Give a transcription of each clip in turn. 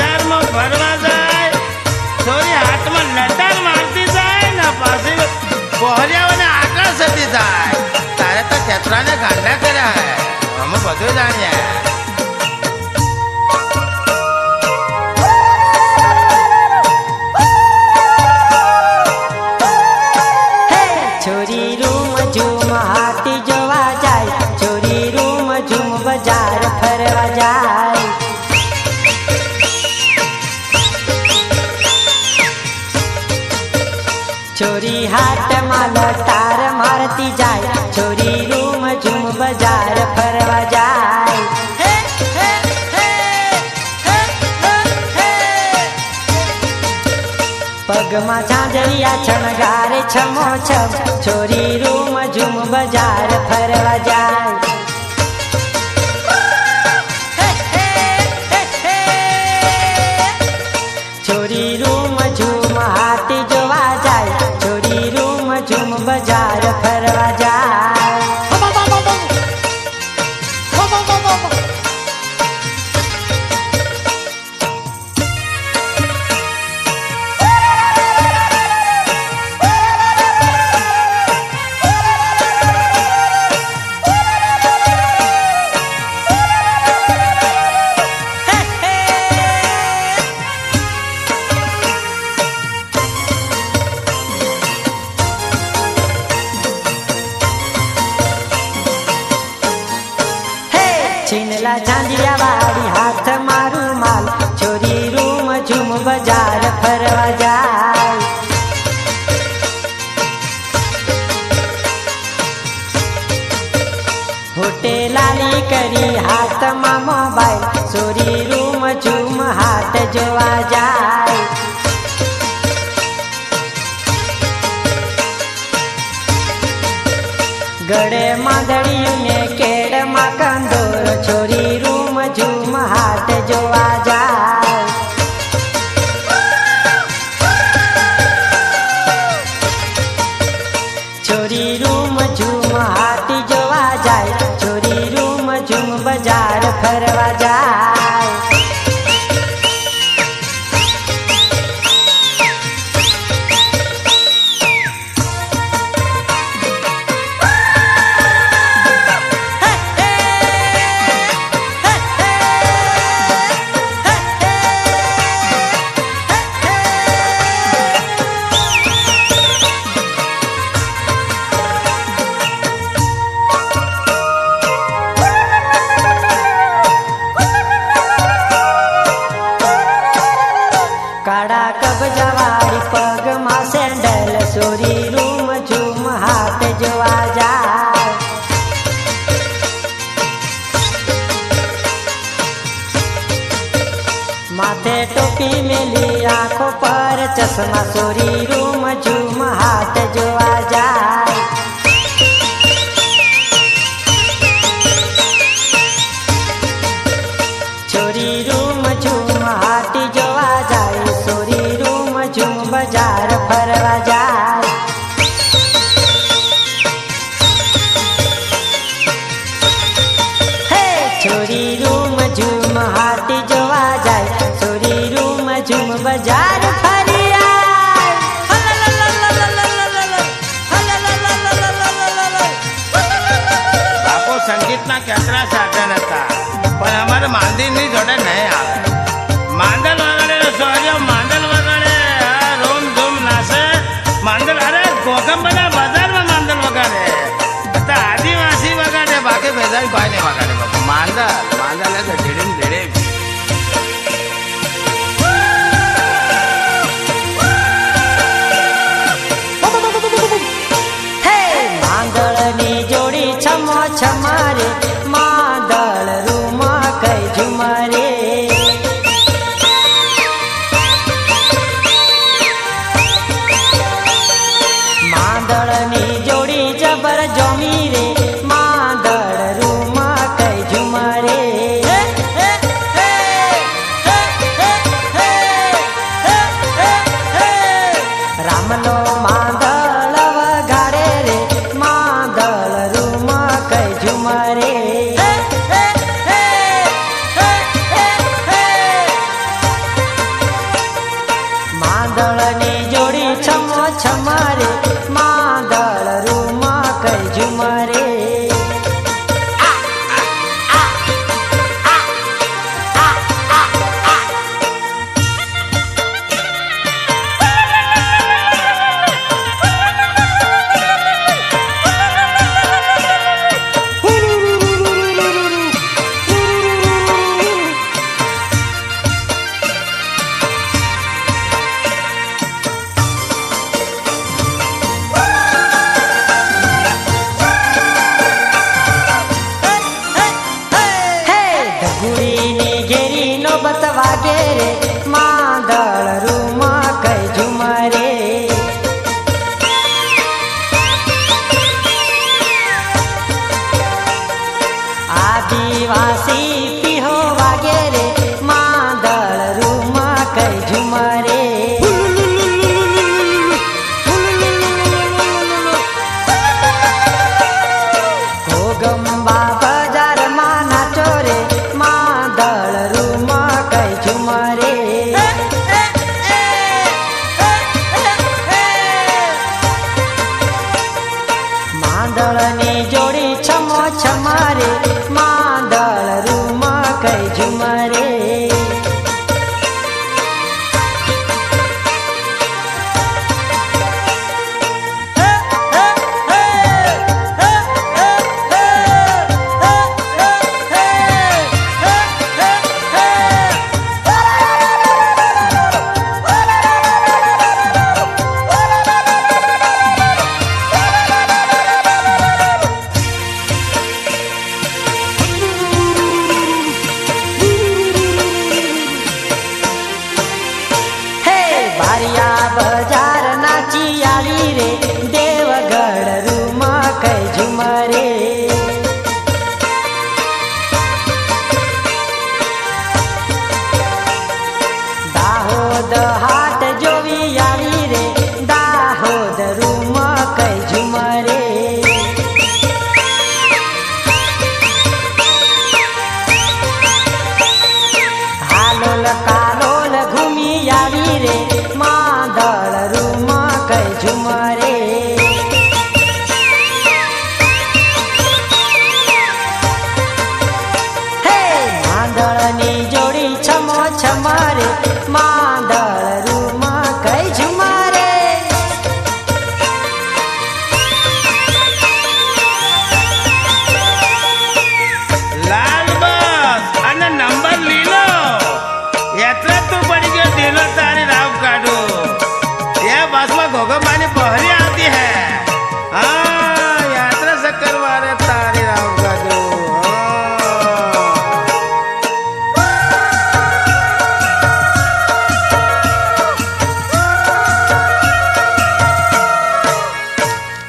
बजार में फरवा जाए छोरी हाथ में लटार मारती जाए ना पासी पहलिया ने आकर सती जाए तारे तो खेतरा ने गांडा करा है हम बधु जानिए छोरी रूम झूम हाथी जोवा जाए छोरी रूम झूम बाजार फरवा जाए छोरी हाथ माल तार मारती जाए छोरी रूम झूम बाजार फरवा जाए पगमा झांझरिया छणगारे छमो छम छोरी रूम झूम बाजार फरवा जाए छोरी रूम झूम हाथी जोवा जाए छोरी रूम झूम बाजार फरवा जाए छीनला झांझिया वाली हाथ मारू माल छोरी रूम झूम बाजार फरवा जाए होटे लाली करी हाथ में मोबाइल छोरी रूम झूम हाथ जोवा जाए गड़े मादड़ियों ने केड़ मा कंदोर छोरी रूम झूम हाथ जोवा जाए छोरी रूम झूम हाथ जोवा जाए छोरी रूम झूम बाजार फरवा जाए काड़ा कब जवाड़ी पग मा सैंडल छोरी रूम झूम हाथ जोवा जाए माथे टोपी मेली आंखों पर चश्मा छोरी रूम झूम हाथ जोवा जाए छोरी रूम झूम हाथी जोवा जाए छोरी रूम झूम बाजार फरवा जाए छोरी रूम झूम हाथी जोवा जाए छोरी रूम झूम बाजार फरिया बापू संगीत ना केतरा साधन था पर हमारे मांदी नहीं जोड़े नहीं आवे मांदल वगड़े सोरियो मांदल वगड़े रोम धूम नाचे मांदल अरे कोकम बना बाजार में मांदल वगड़े तो आदिवासी वगड़े बाकी बेजार कोई नहीं वगड़े बापू मांदल मांदल है तो ढेड़े ढेड़े मांदळनी जोड़ी छमो छमारे मांदळ रूम कई झुमरे मांदळनी जोड़ी जबर जमी रे मांदळ रूम कई झुमरे रामलो मांदळ वगाड़े रे मांदळ रूम कई झुमरे ઝુમરે માંદળની જોડી છમો છમારે માંદળ રૂમ કઈ ઝુમરે બારિયા બજાર નાચી આવી રે દેવગઢ રૂમ કઈ ઝુમરે દાહોદ હાટ જોવી આવી રે દાહોદ રૂમ કઈ ઝુમરે હાલોલ કાલોલ ઘૂમી આવી રે માંદળ રૂમ કઈ ઝુમરે હે માંદળની જોડી છમો છમારે માંદળ રૂમ કઈ ઝુમરે લાલ બસ અને નંબર લીલો એટલે તું પડી ગયો દિલો તારી રાવ કાઢું ये बस में घोघमानी पहरी आती है हाँ यात्रा से करवारे तारी राव काढू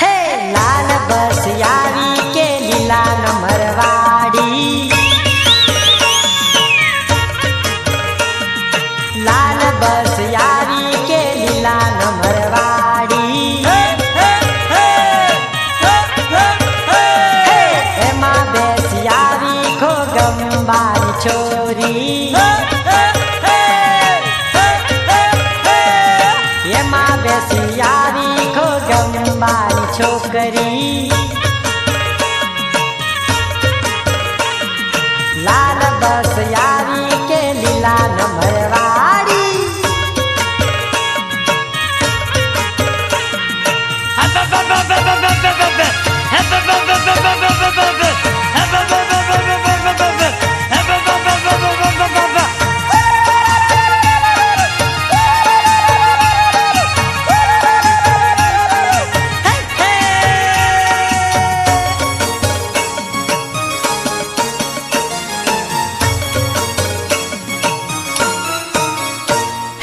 હે લાલ બસ આવી કે લીલા નંબર વાડી લાલ બસ આવી કે લીલા નંબર વાડી હે એમાં બેસી આવી ખોગંબાની છોરી એમાં બેસી આવી ખોગંબાની છોકરી લાલ બસ આવી કે લીલા નંબર વાળી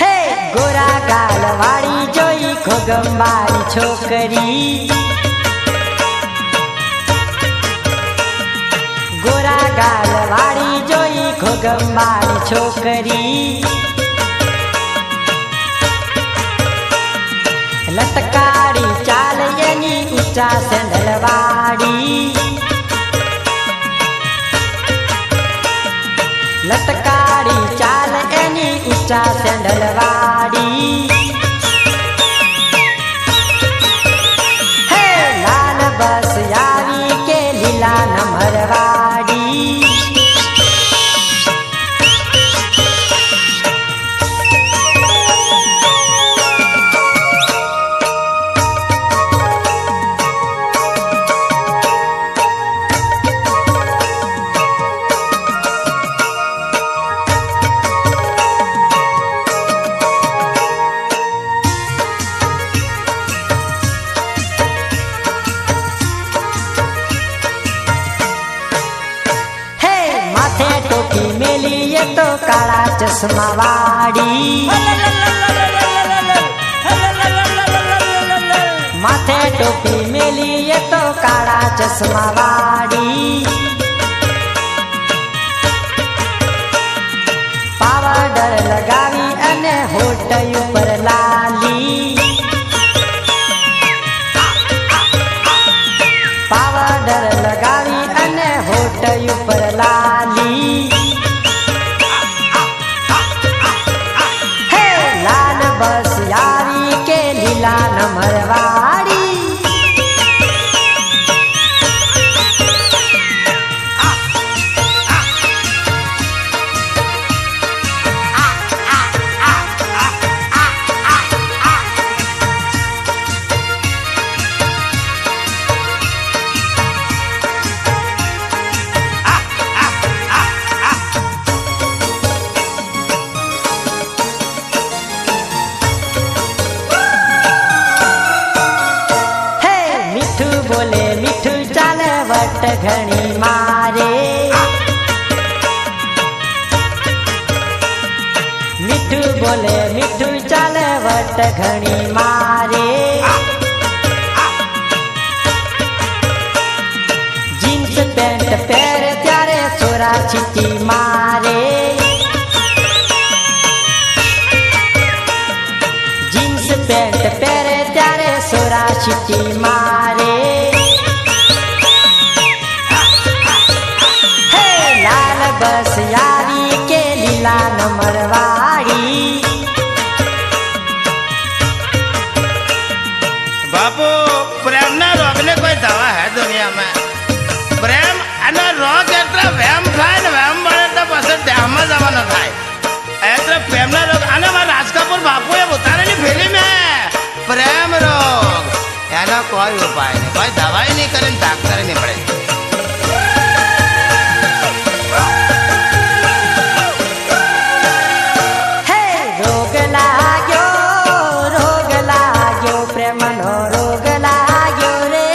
હે ગોરા ગાલ વાળી જોઈ ખોગંબાની છોકરી ગોરા ગાલ વાળી જોઈ ખોગંબાની છોકરી લટકારી ચાલ એની ઊંચા સેન્ડલ વાળી લટકારી ચાલ એની ઊંચા સેન્ડલ વાળી હે લાલ બસ આવી કે લીલા નંબર વાળી તો કાળા ચશ્મા વાળી માથે ટોપી મેલી તો કાળા ચશ્મા વાળી પાવડર લગાવી અને હોઠ ઉપર લાલી પાવડર લગાવી અને હોઠ ઉપર લાલી ઘણી મારે મીઠું બોલે મીઠું ચાલે વટ ઘણી મારે જીન્સ પેન્ટ પહેરે ત્યારે છોરા છીટી મારે જીન્સ પેન્ટ પહેરે ત્યારે છોરા છીટી મારે હે લાલ બસ યારી કે લીલા નંબર વાળી बापू प्रेम ना रोकने कोई दवा है दुनिया में प्रेम અને રોગ એટલે વેમ થાય ને વેમ મળે તો પછી ધ્યાનમાં જવાનો થાય એટલે પ્રેમના રોગ અને મારા રાજ કપૂર બાપુએ ઉતારેલી ફિલ્મ હે પ્રેમ રોગ એનો કોઈ ઉપાય નહીં કોઈ દવાઈ નહીં કરે ને ડાક્ટરે નહીં પડે હે રોગ લાગ્યો પ્રેમનો રોગ લાગ્યો રે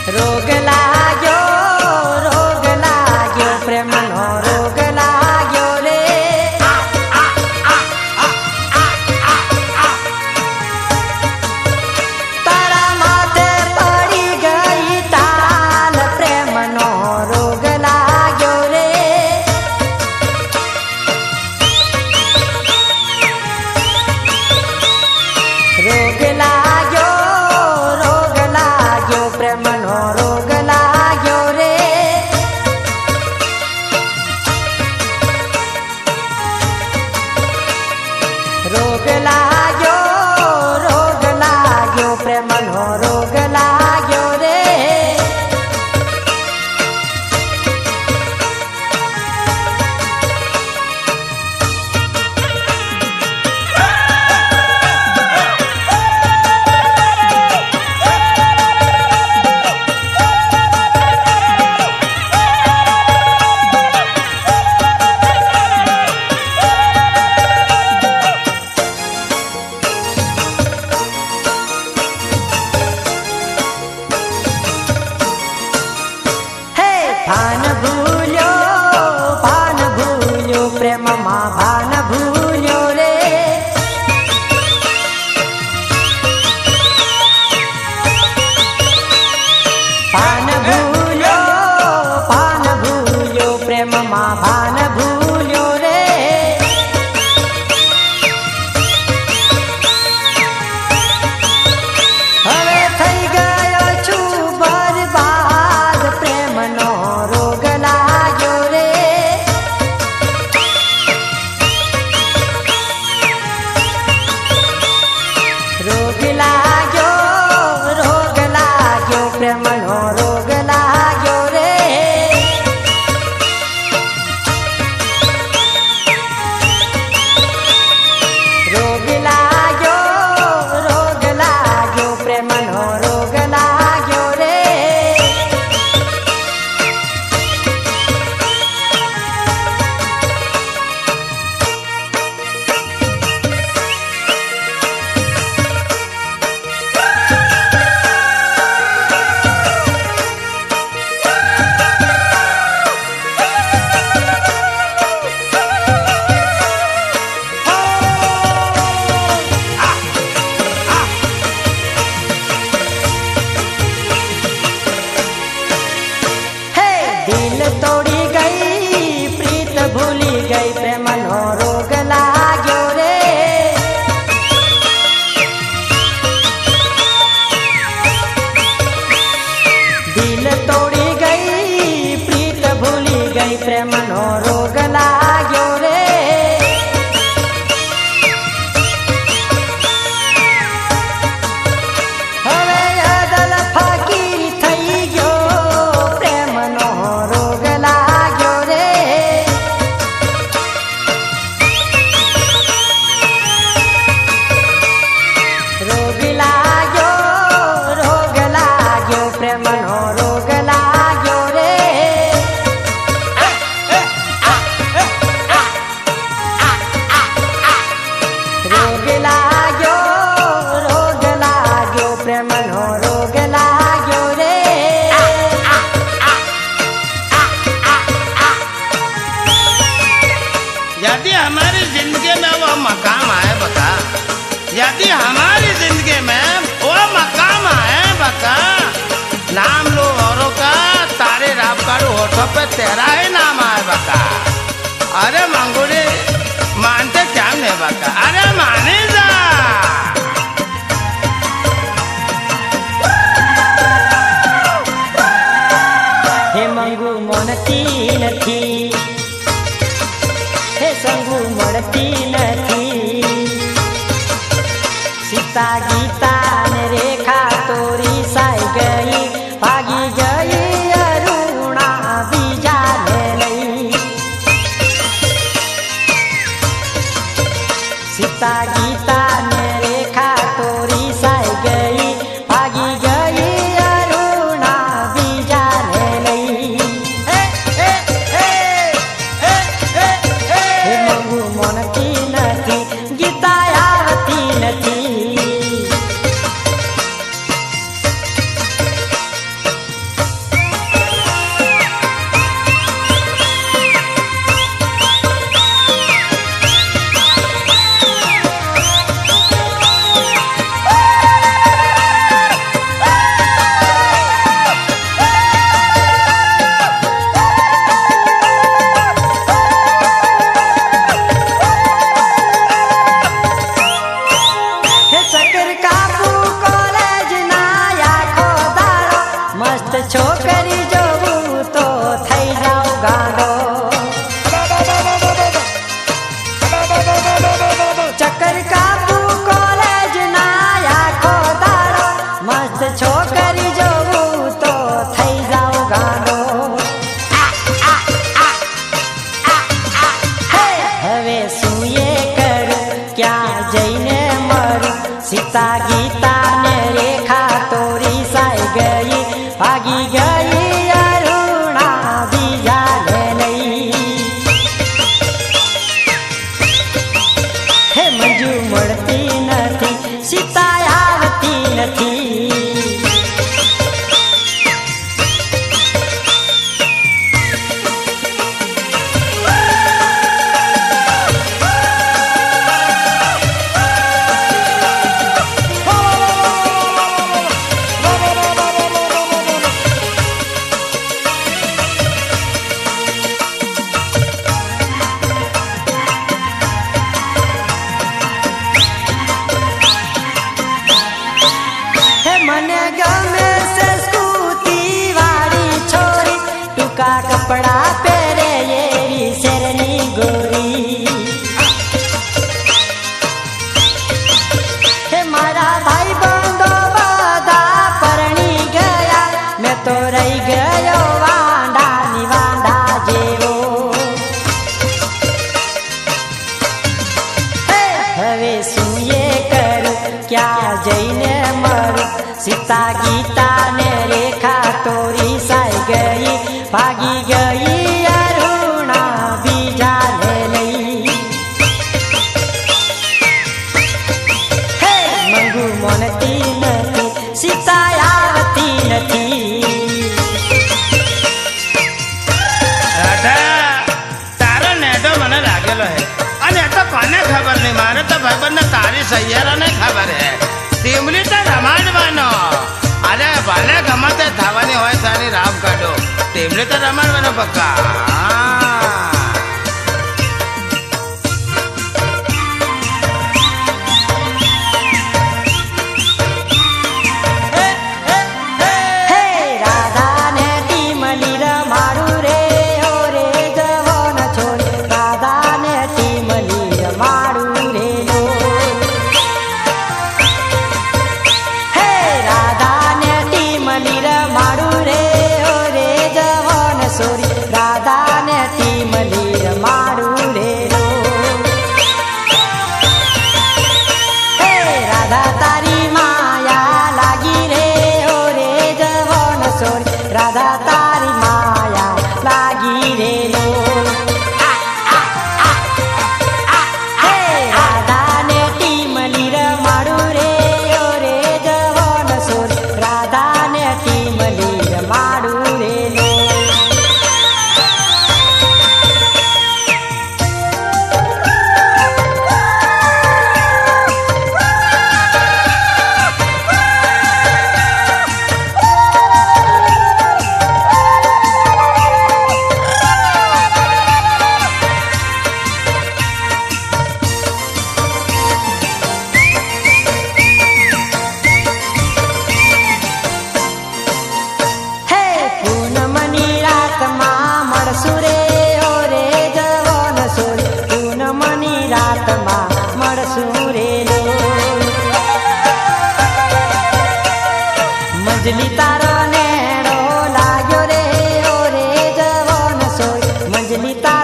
રોગ લાગ્યો પ્રેમનો રોગ લાગ્યો રે તારા માથે પડી ગઈ તાલ પ્રેમનો રોગ લાગ્યો રે રોગ લાગ્યો પ્રેમનો રોગ લાગ્યો રે રોગ લાગ્યો પ્રેમનો રોગ લાગ્યો રે ભાન ભૂલ્યો પ્રેમમાં ભાન ભૂલ્યો રે ભાન ભૂલ્યો પ્રેમમાં ભાન ભૂલ્યો રે હવે થઈ ગયો છું બરબાદ પ્રેમનો રોગ લાગ્યો રે રોગ લાગ્યો પ્રેમનો રોગ લાગ્યો રે રોગ લાગ્યો પ્રેમનો રોગ લાગ્યો રે દિલ તોડી ગઈ પ્રીત ભૂલી ગઈ પ્રેમનો રોગ લાગ્યો રે દિલ તોડી ગઈ પ્રીત ભૂલી ગઈ પ્રેમનો રોગ લાગ્યો રે હવે અદલ ફકીર થઈ ગયો પ્રેમનો રોગ લાગ્યો રે રોગ લાગ્યો પ્રેમનો રોગ લાગ્યો રે यदि हमारी जिंदगी में वो मकाम आए बका, यदि हमारी जिंदगी में वो मकाम आए बका, नाम लो औरों का, तारे राम कारू होठों पे तेरा ही नाम आए बका। अरे मंगूरी मानते क्या नहीं बका, अरे माने जा। हे मंगू मोनती नथी, हे संगू મળતી નથી, सीता गीता ने रेखा तोरी साई गई, भागी गई अरुणा बीजा ले लई। सीता गीता ने रेखा तोरी साई गई, भागी गई अरुणा बीजा ले लई। हे मंगू मोनती नथी, गीता आवती नथी। छोकरी जोगू तो थई जाओ गांडो, चक्कर कापू कॉलेज ना आखो दाड़ो, मस्त छोकरी जोगू तो थई जाओ गांडो। हवे सुये करू क्या जईने मरू, सीता गीता ने रेखा तोरी साई गई, भागी गई अरुणा बीजा ले लई। हे मंजू મળતી નથી, सीता आवती નથી। મને ગમે છે સ્કૂટી વાળી છોરી, ટૂંકા કપડા પહેરે એવી શેરની ગોરી। હે મારા ભાઈ બંધો બધા પરણી ગયા, મેં તો રહી ગયો વાંડાની વાંડા જેવો। હવે શું એ કરું ક્યાં જઈને મરું, सीता गीता ने रेखा तोरी साई गई, भागी गई अरुणा बीजा ले लई। हे मंगू मोनती नथी, सीता आवती नथी। तारो नेटो मने लागेलो है, अने तो कोने खबर नहीं, मारे तो भाईबंध तारी सैयारा ने खबर है। ટીમલી તો રમાડવાનો, અરે ભલે ગમતે થવાની હોય તારી રામ કાઢો, ટીમલી તો રમાડવાનો પક્કા। રાધા ને ટીમલી રમાડું રે, ઓ રે જવાન છોરી, રાધા ને ટીમલી રમાડું રે। રમાડું રે, ઓ રે જવાન સોરી, રાધા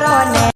મારો ને